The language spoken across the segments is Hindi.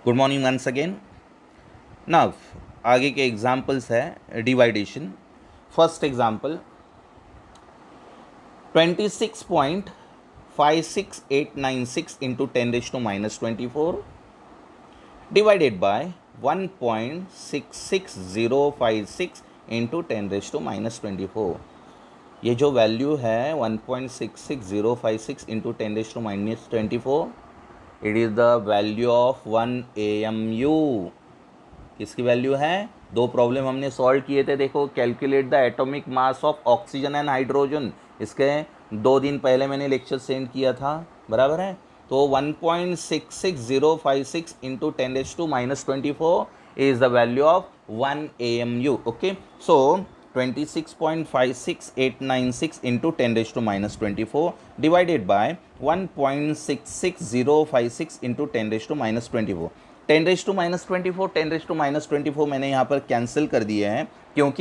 Good morning once again. Now आगे के एग्जाम्पल्स है division. First example 26.56896 into 10⁻⁻24 divided by 1.66056 into 10⁻⁻24। ये जो वैल्यू है 1.66056 into 10⁻⁻24, it is the value of 1 AMU। किसकी वैल्यू है? दो प्रॉब्लम हमने सॉल्व किए थे। देखो, calculate the atomic mass of oxygen and hydrogen. इसके 2 दिन पहले मैंने लेक्चर सेंड किया था, बराबर है। तो 1.66056 into 10⁻⁻24 is the value of 1 AMU। Okay, so 26.56896 into 10⁻⁻24 divided by 1.66056 into 10⁻⁻24। 10⁻⁻24 10⁻⁻24 मैंने यहाँ पर कैंसिल कर दिए हैं। क्यों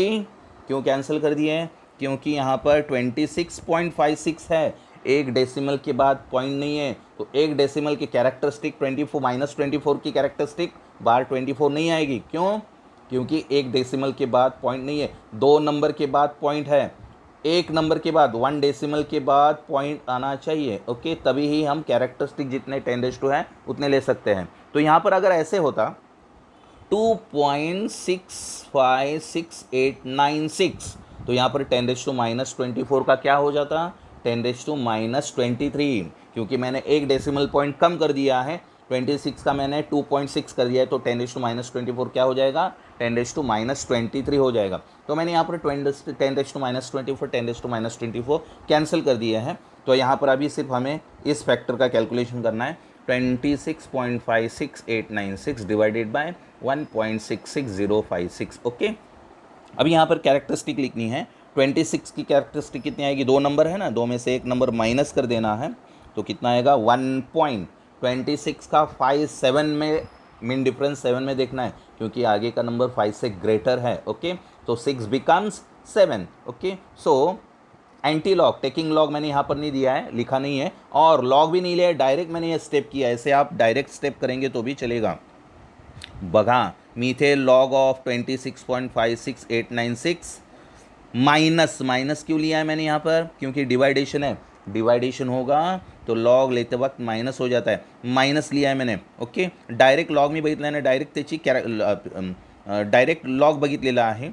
कैंसिल कर दिए हैं? क्योंकि यहाँ पर 26.56 है, एक डेसिमल के बाद पॉइंट नहीं है, तो एक डेसिमल की कैरेक्टरिस्टिक 24 की कैरेक्टरिस्टिक बार 24 नहीं आएगी। क्यों? क्योंकि एक डेसिमल के बाद पॉइंट नहीं है, 2 नंबर के बाद पॉइंट है, एक नंबर के बाद 1 डेसिमल के बाद पॉइंट आना चाहिए। ओके, तभी ही हम कैरेक्टरिस्टिक जितने 10 है उतने ले सकते हैं। तो यहाँ पर अगर ऐसे होता 2.65696, तो यहाँ पर 10⁻⁻24 का क्या हो जाता? 10⁻⁻23, क्योंकि मैंने एक डेसिमल पॉइंट कम कर दिया है। 26 का मैंने 2.6 कर दिया है, तो 10⁻⁻24 क्या हो जाएगा? 10⁻⁻23 हो जाएगा। तो मैंने यहाँ पर 10⁻⁻24 10⁻⁻24 कैंसिल कर दिए हैं। तो यहाँ पर अभी सिर्फ हमें इस फैक्टर का कैलकुलेशन करना है। 26.56896 डिवाइडेड बाय 1.66056। ओके, अब यहाँ पर कैरेक्टरिस्टिक लिखनी है। 26 की कैरेक्टरिस्टिक कितनी आएगी? 2 नंबर है ना, 2 में से एक नंबर माइनस कर देना है, तो कितना आएगा? 1.26 का 5 7 में मीन डिफरेंस 7 में देखना है, क्योंकि आगे का नंबर 5 से ग्रेटर है। ओके, तो 6 becomes 7। Okay, so anti log, taking log मैंने यहाँ पर नहीं दिया है, लिखा नहीं है, और लॉग भी नहीं लिया है, डायरेक्ट मैंने ये स्टेप किया है। ऐसे आप डायरेक्ट स्टेप करेंगे तो भी चलेगा। बघा, मी इथे लॉग ऑफ 26.56896 माइनस क्यों लिया है मैंने यहाँ पर? क्योंकि डिवाइडेशन है, डिवाइडेशन होगा तो लॉग लेते वक्त माइनस हो जाता है, माइनस लिया है मैंने। ओके, डायरेक्ट लॉग मी बघितल्याने डायरेक्ट त्याची डायरेक्ट लॉग बघितलेला आहे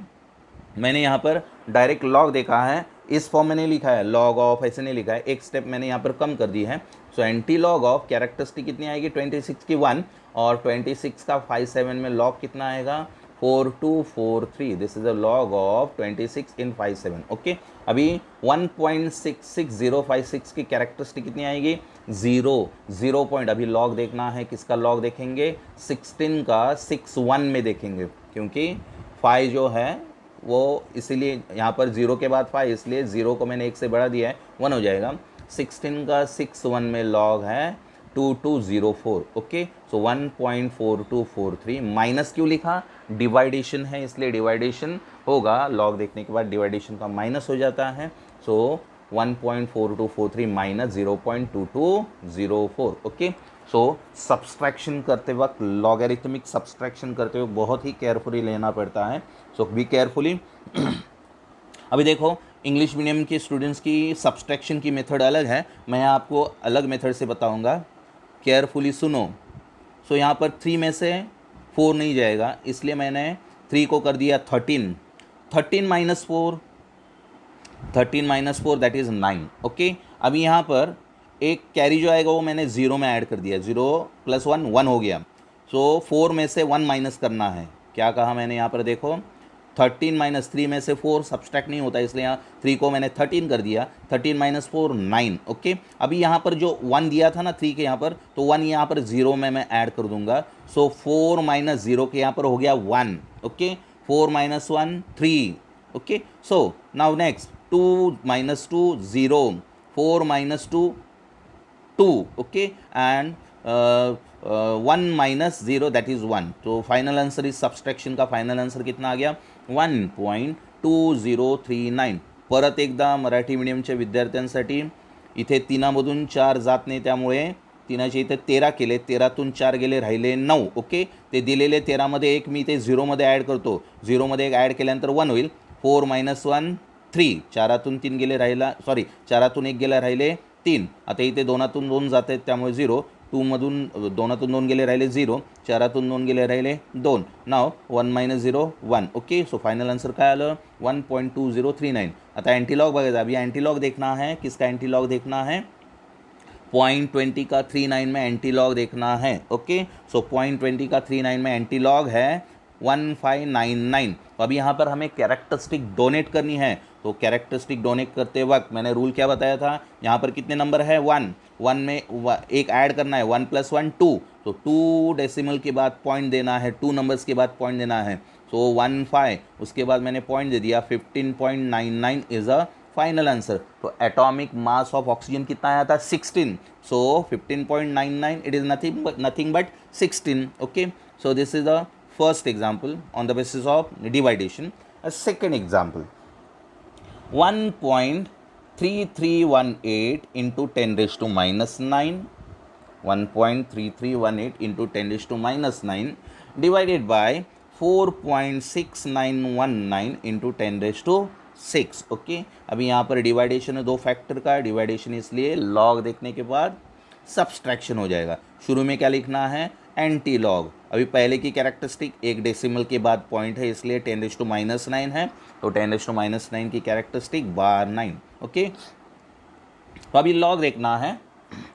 मैंने। यहाँ पर डायरेक्ट लॉग देखा है, इस फॉर्म में नहीं लिखा है, लॉग ऑफ ऐसे नहीं लिखा है, एक स्टेप मैंने यहाँ पर कम कर दी है। So anti log of characteristic कितनी आएगी? 26 की 1, और 26 का 5 7 में लॉग कितना आएगा? 4243। This is the log of 26 in 5 7। Okay, अभी 1.66056 की कैरेक्टरिस्टिक कितनी आएगी? 0 पॉइंट। अभी लॉग देखना है, किसका लॉग देखेंगे? 16 का 61 में देखेंगे, क्योंकि 5 जो है वो इसीलिए यहाँ पर 0 के बाद 5, इसलिए 0 को मैंने 1 से बढ़ा दिया है, 1 हो जाएगा। 16 का 61 में लॉग है 2204। ओके, सो 1.4243। माइनस क्यों लिखा? डिवाइडेशन है, इसलिए डिवाइडेशन होगा, लॉग देखने के बाद डिवाइडेशन का माइनस हो जाता है। सो 1.4243 माइनस 0.2204। ओके, सो सब्सट्रैक्शन करते वक्त, लॉगरिथमिक सब्सट्रैक्शन करते वक्त बहुत ही केयरफुली लेना पड़ता है। So be carefully. अभी देखो, इंग्लिश मीडियम के स्टूडेंट्स की सब्सट्रैक्शन की मेथड अलग है, मैं आपको अलग मेथड से बताऊंगा, केयरफुली सुनो। सो यहाँ पर 3 में से 4 नहीं जाएगा, इसलिए मैंने 3 को कर दिया 13। 13 minus 4, 13 minus 4 that is 9। Okay, अभी यहाँ पर एक कैरी जो आएगा वो मैंने 0 में ऐड कर दिया, 0 + 1 1 हो गया। सो 4 में से 1 माइनस करना है। क्या कहा मैंने यहाँ पर? देखो, 13 माइनस 3 में से 4 सब्सट्रैक्ट नहीं होता, इसलिए यहाँ 3 को मैंने 13 कर दिया। 13 माइनस 4 9। ओके, अभी यहाँ पर जो 1 दिया था ना 3 के यहाँ पर, तो 1 यहाँ पर 0 में मैं ऐड कर दूंगा। सो 4 माइनस 0 के यहाँ पर हो गया 1। Okay, 4 minus 1 3। Okay, so now next 2 minus 2 0, 4 minus 2 2। Okay, and 1 minus 0 that is 1। तो फाइनल आंसर इज सब्सट्रैक्शन का फाइनल आंसर कितना आ गया? 1.2039। परत एकदा मराठी मीडियमच्या विद्यार्थ्यांसाठी इथे 3मधून 4 जात नाही, त्यामुळे तीनाचे इथे 13 केले, 13तून 4 गेले, राहिले 9. ओके, ते दिलेले 13मध्ये एक मी ते 0मध्ये ॲड करतो, 0मध्ये एक ॲड केल्यानंतर 1 होईल. 4 - 1 3, 4तून 3 गेले, राहिला 4तून 1 गेला, राहिले 3. आता इथे 2तून 2 जात आहेत त्यामुळे 0. 2मधून 2तून 2 गेले, राहिले 0. 4तून 2 गेले, राहिले 2. नाव 1 - 0 1. ओके, सो फाइनल आंसर काय आलं 1.2039. आता एंटीलॉग बघायचा. अभी एंटीलॉग देखना है. किसका एंटीलॉग देखना है? 0.20 का 39 में एंटीलॉग देखना है. ओके, सो 0.20 का 39 में एंटीलॉग है 1599. तो अभी यहाँ पर हमें कैरेक्टरिस्टिक डोनेट करनी है. तो कैरेक्टरिस्टिक डोनेट करते वक्त मैंने रूल क्या बताया था, यहाँ पर कितने नंबर है 1 में एक ऐड करना है, 1 + 1 2. तो 2 डेसिमल के बाद पॉइंट देना है, 2 नंबर्स के बाद पॉइंट देना है. सो 15, उसके बाद मैंने पॉइंट दे दिया. 15.99 इज़ अ फाइनल आंसर. तो एटॉमिक मास ऑफ ऑक्सीजन कितना आया था 16. सो 15.99 it is nothing but 16. Okay, so this is the first example on the basis of dividation. A second example, 1.3318 into 10 raised to minus 9, 1.3318 into 10 raised to minus 9 divided by 4.6919 into 10 raised to 6. Okay, अभी यहाँ पर डिवाइडेशन है 2 फैक्टर का. डिवाइडेशन इसलिए लॉग देखने के बाद सब्सट्रैक्शन हो जाएगा. शुरू में क्या लिखना है, एंटी लॉग. अभी पहले की कैरेक्टरिस्टिक एक डेसिमल के बाद पॉइंट है, इसलिए 10 raised to minus 9 है. तो 10 raised to minus 9 की कैरेक्टरिस्टिक बार 9. ओके, तो अभी लॉग देखना है.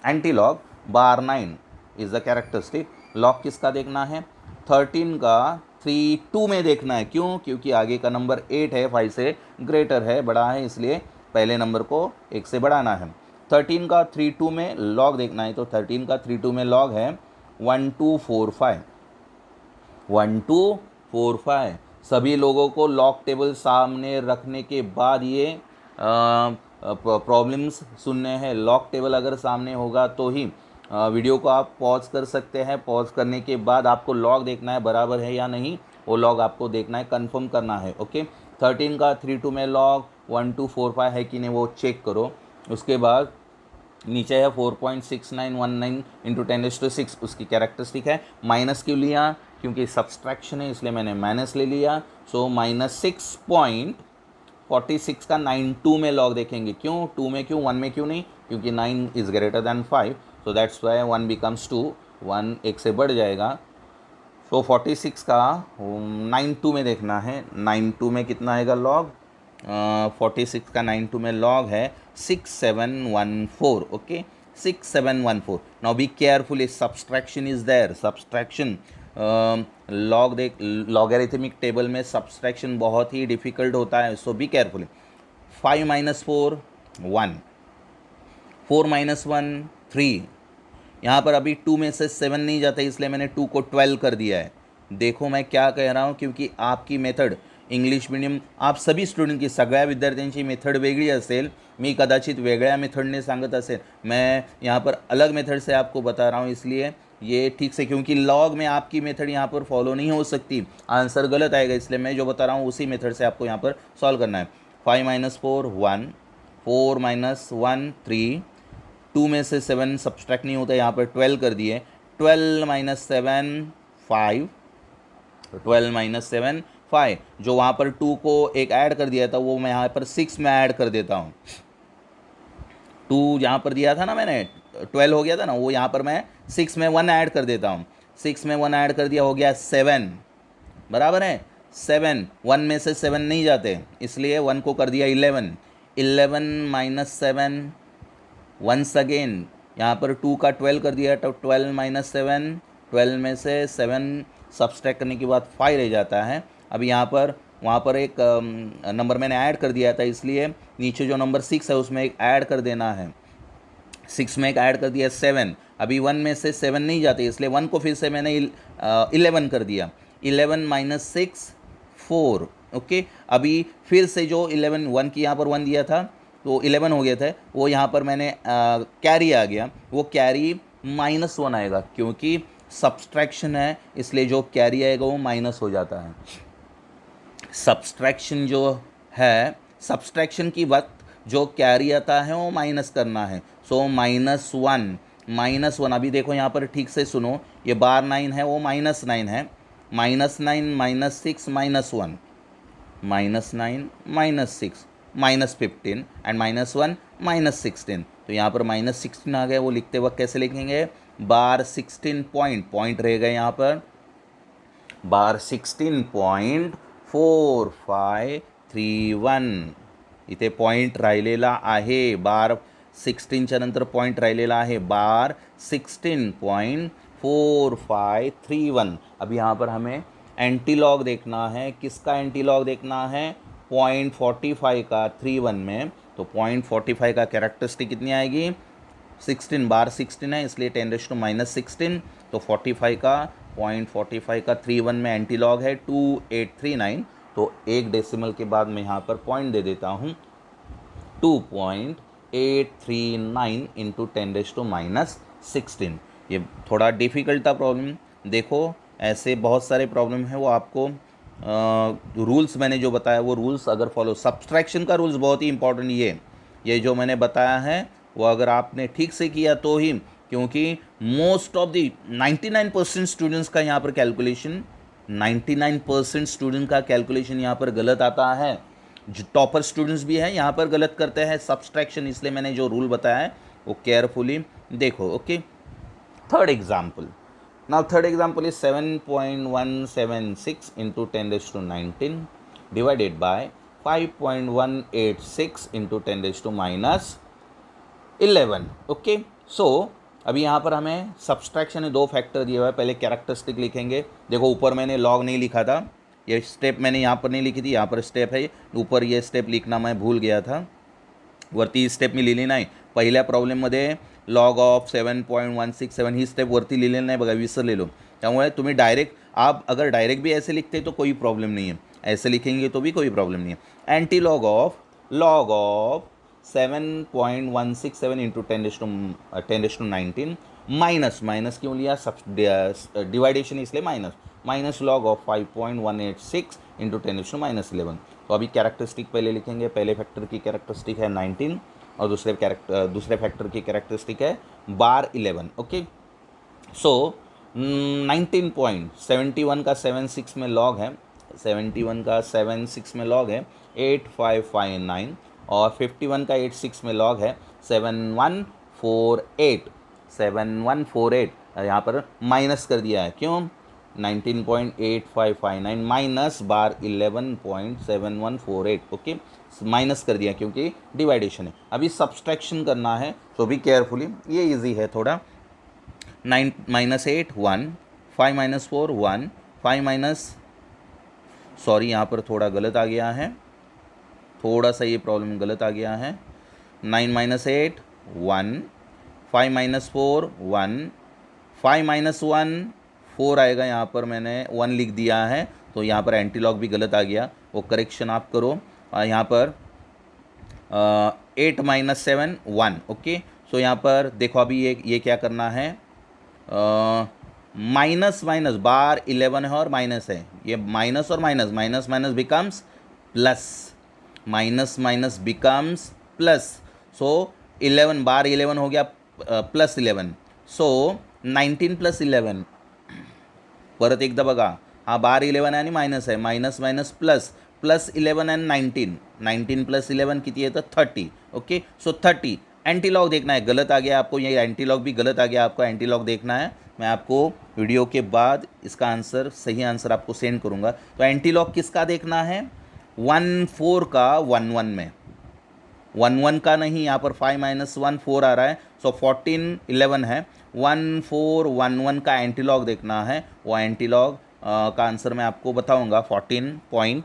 Anti log bar 9 is the characteristic. Log किसका देखना है, 13 का 32 में देखना है. क्यों? क्योंकि आगे का नंबर 8 है, 5 से ग्रेटर है, बड़ा है, इसलिए पहले नंबर को 1 से बढ़ाना है. 13 का 32 में लॉग देखना है. तो 13 का 32 में लॉग है 1245. 1245. सभी लोगों को लॉग टेबल सामने रखने के बाद ये प्रॉब्लम्स सुनने हैं. लॉग टेबल अगर सामने होगा तो ही वीडियो को आप पॉज कर सकते हैं. पॉज करने के बाद आपको लॉग देखना है बराबर है या नहीं, वो लॉग आपको देखना है, कंफर्म करना है. ओके, 13 का 32 में लॉग 1245 है कि नहीं वो चेक करो. उसके बाद नीचे है 4.6919 इंटू 10 raised to 6, उसकी कैरेक्टरिस्टिक है. माइनस क्यों लिया? क्योंकि सब्सट्रैक्शन है, इसलिए मैंने माइनस ले लिया. सो -6.46 का 92 में लॉग देखेंगे. क्यों 2 में, क्यों 1 में, क्यों नहीं? क्योंकि 9 is greater than 5. So that's why 1 becomes 2. 1 1 से बढ़ जाएगा. सो 46 का 92 में देखना है. 92 में कितना आएगा लॉग? 46 का 92 में लॉग है 6714. Okay, 6714. Now be careful, is subtraction is there. Subtraction log देख, लॉगरिथमिक टेबल में सब्सट्रैक्शन बहुत ही डिफ़िकल्ट होता है. So be careful. 5 - 4 1, 4 - 1 3. यहाँ पर अभी 2 में से 7 नहीं जाता, इसलिए मैंने 2 को 12 कर दिया है. देखो मैं क्या कह रहा हूँ, क्योंकि आपकी मेथड इंग्लिश मीडियम आप सभी स्टुडंटची, सगळ्या विद्यार्थ्यांची मेथड वेगळी असेल. मी कदाचित वेगळ्या मेथडने सांगत असेल, मैं यहाँ पर अलग मेथड से आपको बता रहा हूँ, इसलिए ये ठीक से, क्योंकि लॉग में आपकी मेथड यहाँ पर फॉलो नहीं हो सकती, आंसर गलत आएगा. इसलिए मैं जो बता रहा हूँ उसी मेथड से आपको यहाँ पर सॉल्व करना है. 5 - 4 1, 4 - 1 3, 2 में से 7 सब्सट्रैक्ट नहीं होता, यहाँ पर 12 कर दिए. 12 - 7 5, 12 - 7 5. जो वहाँ पर 2 को एक ऐड कर दिया था वो मैं यहाँ पर 6 में ऐड कर देता हूँ. 2 यहाँ पर दिया था ना मैंने, 12 हो गया था ना, वो यहाँ पर मैं 6 में 1 ऐड कर देता हूँ. 6 में 1 ऐड कर दिया, हो गया 7. बराबर है 7. 1 में से 7 नहीं जाते, इसलिए 1 को कर दिया 11. 11 - 7 वंस अगेन, यहाँ पर 2 का 12 कर दिया, तो 12 - 7, 12 में से 7 सब्सट्रैक्ट करने के बाद 5 रह जाता है. अभी यहाँ पर वहाँ पर एक नंबर मैंने ऐड कर दिया था, इसलिए नीचे जो नंबर 6 है उसमें एक ऐड कर देना है. 6 में एक ऐड कर दिया 7. अभी 1 में से 7 नहीं जाते, इसलिए 1 को फिर से मैंने 11 कर दिया. 11 - 6 4. ओके, अभी फिर से जो 11 1 की यहाँ पर 1 दिया था तो 11 हो गया था, वो यहाँ पर मैंने कैरी आ गया, वो कैरी -1 आएगा, क्योंकि सब्सट्रैक्शन है, इसलिए जो कैरी आएगा वो माइनस हो जाता है. सब्सट्रैक्शन जो है, सब्सट्रैक्शन की वक्त जो कैरी आता है वो माइनस करना है. सो -1 -1, अभी देखो यहाँ पर ठीक से सुनो, ये बार 9 है वो -9 है, -9 -6 -1, -9 -6 -15 एंड -1 -16, तो यहाँ पर -16 आ गया। वो लिखते वक्त कैसे लिखेंगे, बार 16 पॉइंट रह गए यहाँ पर, बार 16.4531 इथे पॉईंट राहिलेला आहे, बार 16च्या नंतर पॉईंट राहिलेला आहे, बार 16.4531। अब यहाँ पर हमें एंटी लॉग देखना है, किसका एंटी लॉग देखना है, 0.45 का 31 में, तो 0.45 का कैरेक्टरिस्टिक कितनी आएगी, 16, बार 16 है इसलिए 10⁻⁻16, तो 45 का 0.45 का 31 में एंटी लॉग है 2839, तो एक डेसिमल के बाद मैं यहाँ पर पॉइंट दे देता हूँ 2.839 इंटू 10⁻16। ये थोड़ा डिफ़िकल्ट था प्रॉब्लम, देखो ऐसे बहुत सारे प्रॉब्लम है, वो आपको रूल्स मैंने जो बताया वो रूल्स अगर फॉलो, सब्सट्रैक्शन का रूल्स बहुत ही इंपॉर्टेंट, ये जो मैंने बताया है वो अगर आपने ठीक से किया तो ही, क्योंकि मोस्ट ऑफ द 99% स्टूडेंट्स का यहाँ पर कैलकुलेशन, 99% स्टूडेंट का कैलकुलेशन यहाँ पर गलत आता है, जो टॉपर स्टूडेंट्स भी हैं यहाँ पर गलत करते हैं सब्सट्रैक्शन, इसलिए मैंने जो रूल बताया है वो केयरफुली देखो। Okay, third example, now third example is 7.176 into 10⁻19 divided by 5.186 into 10⁻11। Okay, so अभी यहाँ पर हमें सब्सट्रैक्शन है, दो फैक्टर दिए हुए हैं, पहले कैरेक्टरिस्टिक लिखेंगे। देखो ऊपर मैंने लॉग नहीं लिखा था, ये स्टेप मैंने यहाँ पर नहीं लिखी थी, यहाँ पर स्टेप है, ऊपर ये स्टेप लिखना मैं भूल गया था, वरती स्टेप मी लिहिली नाही। पहिल्या प्रॉब्लेममध्ये लॉग ऑफ 7.167 ही स्टेप वरती लिहिलेली नाही बघा, विसरलेलो, त्यामुळे तुम्ही डायरेक्ट, आप अगर डायरेक्ट भी ऐसे लिखते तो कोई प्रॉब्लम नहीं है, ऐसे लिखेंगे तो भी कोई प्रॉब्लम नहीं है। Anti log of 7.167 into 10⁻19 minus क्यों लिया, सब डिवाइडेशन इसलिए माइनस लॉग ऑफ 5.186 इंटू 10⁻11। तो अभी कैरेक्टरिस्टिक पहले लिखेंगे, पहले फैक्टर की कैरेक्टरिस्टिक है 19 और दूसरे फैक्टर की कैरेक्टरिस्टिक है बार 11। ओके, सो 19.71 का 76 में लॉग है, 71 का 76 में लॉग है 8559, और 51 का 86 में लॉग है 7148 यहाँ पर माइनस कर दिया है, क्यों, 19.8559 माइनस बार 11.7148। ओके, माइनस कर दिया क्योंकि डिवाइडेशन है। अभी सब्सट्रैक्शन करना है तो भी केयरफुली, ये इजी है थोड़ा। 9 -8 1, 5 - 4 1, 5 माइनस, सॉरी यहाँ पर थोड़ा गलत आ गया है, थोड़ा सा ये प्रॉब्लम गलत आ गया है। 9 - 8 1, 5 - 4 1, 5 - 1 4 आएगा, यहाँ पर मैंने 1 लिख दिया है, तो यहाँ पर एंटी लॉग भी गलत आ गया, वो करेक्शन आप करो। यहाँ पर 8 - 7 1। ओके, सो यहाँ पर देखो अभी ये क्या करना है, माइनस बार 11 है और माइनस है, ये माइनस और minus becomes plus, minus becomes plus, so 11 बार 11 हो गया प्लस 11, सो 19 + 11, परत एकदा बघा, हा बार 11 आणि माइनस आहे, माइनस प्लस 11 एंड 19 + 11 किती येतं 30। ओके, सो 30 एंटी लॉग देखना है, गलत आ गया आपको, ये एंटी लॉग भी गलत आ गया, आपको एंटी लॉग देखना है, मैं आपको वीडियो के बाद इसका आंसर, सही आंसर आपको सेंड करूँगा। तो एंटी लॉग किसका देखना है, 14 का 11 में, 11 का नहीं, यहाँ पर 5 - 1 4 आ रहा है, सो 14 11 है, 1411 का एंटी लॉग देखना है, वो एंटी लॉग का आंसर मैं आपको बताऊंगा, 14 पॉइंट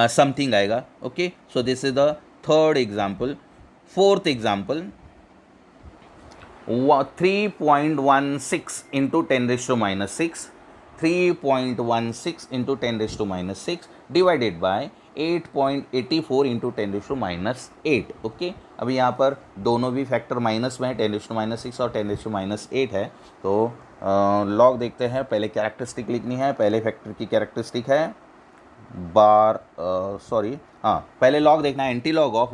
समथिंग आएगा। Okay, so this is the third example. Fourth example, 3.16 into 10⁻6, 3.16 into 10⁻6 divided by 8.84 into 10⁻8। Okay, अभी यहाँ पर दोनों भी फैक्टर माइनस में है, 10⁻6 और 10⁻8 है, तो लॉग देखते हैं। पहले कैरेक्टरिस्टिक लिखनी है, पहले फैक्टर की कैरेक्टरिस्टिक है बार, सॉरी हाँ, पहले लॉग देखना है, anti log of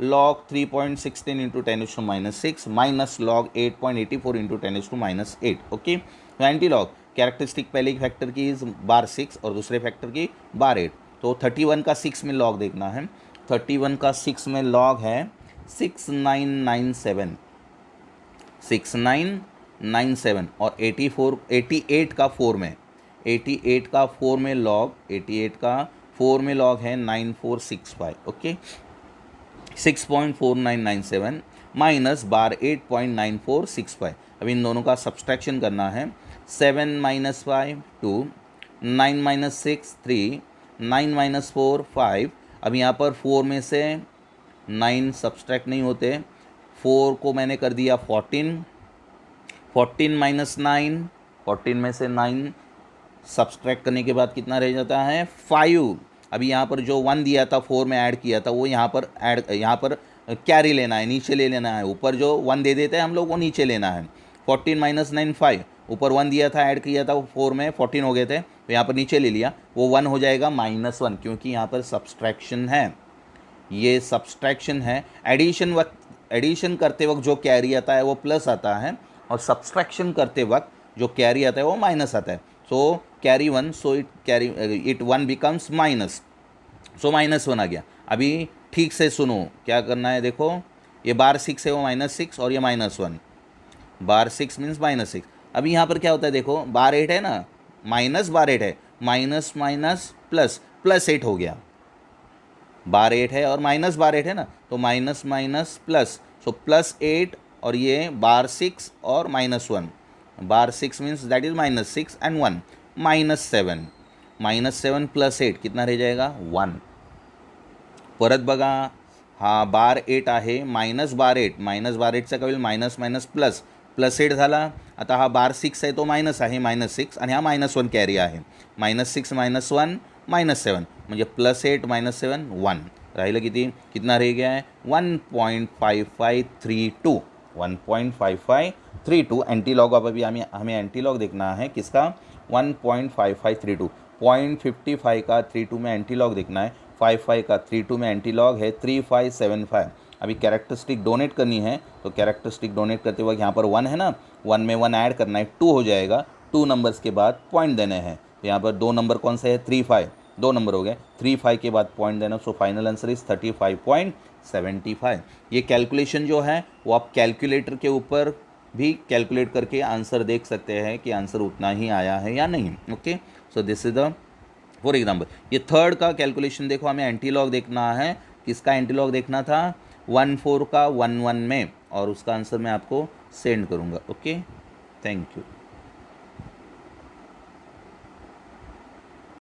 log 3.16 into 10⁻⁶ minus log 8.84 into 10⁻⁸ okay. तो एंटी लॉग कैरेक्टरिस्टिक पहले फैक्टर की बार 6 और दूसरे फैक्टर की बार 8। तो 31 का 6 में लॉग देखना है। 31 का 6 में लॉग है 6997 6997 और 88 का 4 में 88 का 4 में लॉग 88 का 4 में लॉग है 9465 ओके। 6.4997 माइनस बार 8.9465। अब इन दोनों का सब्सट्रैक्शन करना है। 7 - 5 2, 9 - 6 3, 9 - 4 5। अब यहाँ पर 4 में से 9 सब्सट्रैक्ट नहीं होते। 4 को मैंने कर दिया 14, 14 - 9, 14 में से 9 सब्सट्रैक्ट करने के बाद कितना रह जाता है 5। अभी यहाँ पर जो 1 दिया था 4 में ऐड किया था वो यहाँ पर कैरी लेना है, नीचे ले लेना है। ऊपर जो 1 दे देते हैं हम लोग वो नीचे लेना है। 14 - 9 5, ऊपर 1 दिया था ऐड किया था वो 4 में 14 हो गए थे, तो यहाँ पर नीचे ले लिया, वो 1 हो जाएगा -1 क्योंकि यहाँ पर सब्सट्रैक्शन है, ये सब्सट्रैक्शन है। एडिशन करते वक्त जो कैरी आता है वो प्लस आता है और सब्सट्रैक्शन करते वक्त जो कैरी आता है वो माइनस आता है। So carry 1, so it 1 becomes minus, so -1 आ गया। अभी ठीक से सुनो क्या करना है, देखो ये बार 6 है वो -6 और ये -1, बार 6 मीन्स -6। अभी यहाँ पर क्या होता है देखो, बार 8 है ना, माइनस बार 8 है, माइनस माइनस प्लस, प्लस 8 हो गया। बार 8 है और माइनस बार 8 है ना, तो माइनस माइनस प्लस, सो +8 और ये बार 6 और -1, बार 6 मीन्स दैट इज -6 एंड 1 -7, -7 + 8 कितना रह जाएगा 1। परत बघा, हा बार 8 आहे, माइनस बार 8, माइनस बार 8चा काय होईल माइनस माइनस प्लस, +8 झाला। आता हा बार 6 आहे तो मायनस आहे, -6 आणि हा -1 कॅरी आहे, -6 -1 -7 म्हणजे +8 -7 1 राहिलं किती, कितना रह गया है 1.5532, 1.5532 एंटी लॉग। अब अभी हमें एंटी लॉग देखना है किसका 1.5532, 0.55 का 32 में एंटी लॉग देखना है, 55 का 32 में एंटी लॉग है 3575। अभी कैरेक्टरिस्टिक डोनेट करनी है, तो कैरेक्टरिस्टिक डोनेट करते वक्त यहाँ पर 1 है ना, 1 में 1 ऐड करना है, 2 हो जाएगा, 2 नंबर्स के बाद पॉइंट देने हैं। तो यहाँ पर 2 नंबर कौन से है 35, 2 नंबर हो गए, 35 के बाद पॉइंट देना, सो फाइनल आंसर इज 35.75। ये कैलकुलेशन जो है वो आप कैलकुलेटर के ऊपर भी कैलकुलेट करके आंसर देख सकते हैं कि आंसर उतना ही आया है या नहीं। Okay, so this is the for example. ये थर्ड का कैलकुलेशन देखो, हमें एंटी लॉग देखना है, किसका एंटी लॉग देखना था 14 का 11 में, और उसका आंसर मैं आपको सेंड करूँगा। Okay, thank you.